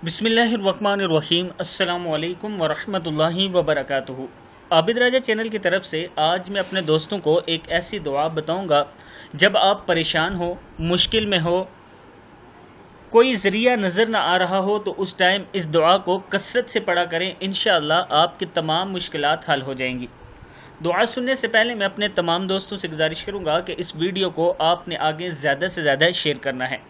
बिस्मिल्लाहिर्रहमानिर्रहीम। अस्सलाम वालेकुम वरहमतुल्लाहि वबरकातुहू। आबिद राजा चैनल की तरफ से आज मैं अपने दोस्तों को एक ऐसी दुआ बताऊंगा, जब आप परेशान हो, मुश्किल में हो, कोई ज़रिया नज़र ना आ रहा हो, तो उस टाइम इस दुआ को कसरत से पढ़ा करें। इंशाअल्लाह आपकी तमाम मुश्किलात हल हो जाएंगी। दुआ सुनने से पहले मैं अपने तमाम दोस्तों से गुजारिश करूंगा कि इस वीडियो को आपने आगे ज़्यादा से ज़्यादा शेयर करना है।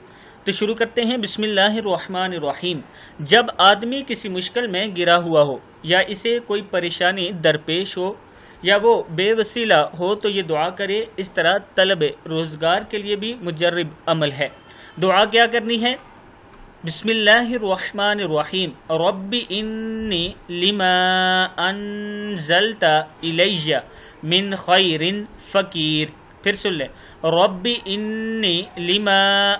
तो शुरू करते हैं। बिस्मिल्लाहिर्रहमानिर्रहीम। जब आदमी किसी मुश्किल में गिरा हुआ हो, या इसे कोई परेशानी दरपेश हो, या वो बेवसीला हो, तो ये दुआ करे। इस तरह तलब रोज़गार के लिए भी मुजर्रब अमल है। दुआ क्या करनी है? बिस्मिल्लाहिर्रहमानिर्रहीम। रब्बी इन्नी लिमा अन्ज़लता इलैया मिन खैरिन फ़कीर। फिर सुन ले। रब्बी इन्नी लिमा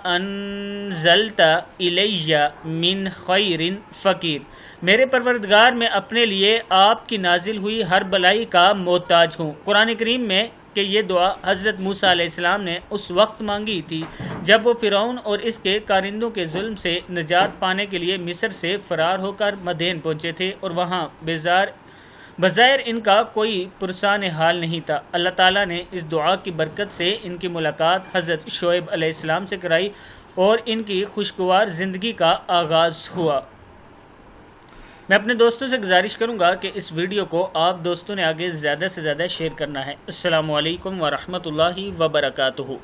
अन्ज़लता इलैया मिन खैरिन फ़कीर। मेरे परवरदिगार, मैं अपने लिए आपकी नाजिल हुई हर भलाई का मोहताज हूँ। कुरान करीम में कि ये दुआ हज़रत मूसा अलैहिस्सलाम ने उस वक्त मांगी थी जब वो फ़िरौन और इसके कारिंदों के जुल्म से निजात पाने के लिए मिस्र से फ़रार होकर मदीन पहुँचे थे, और वहाँ बज़ाहिर इनका कोई पुरसान हाल नहीं था। अल्लाह ताला ने इस दुआ की बरकत से इनकी मुलाकात हज़रत शुएब अलैहिस्सलाम से कराई और इनकी खुशगवार ज़िंदगी का आगाज़ हुआ। मैं अपने दोस्तों से गुजारिश करूंगा कि इस वीडियो को आप दोस्तों ने आगे ज़्यादा से ज़्यादा शेयर करना है। अस्सलामु अलैकुम वरहमतुल्लाहि वबरकातुहू।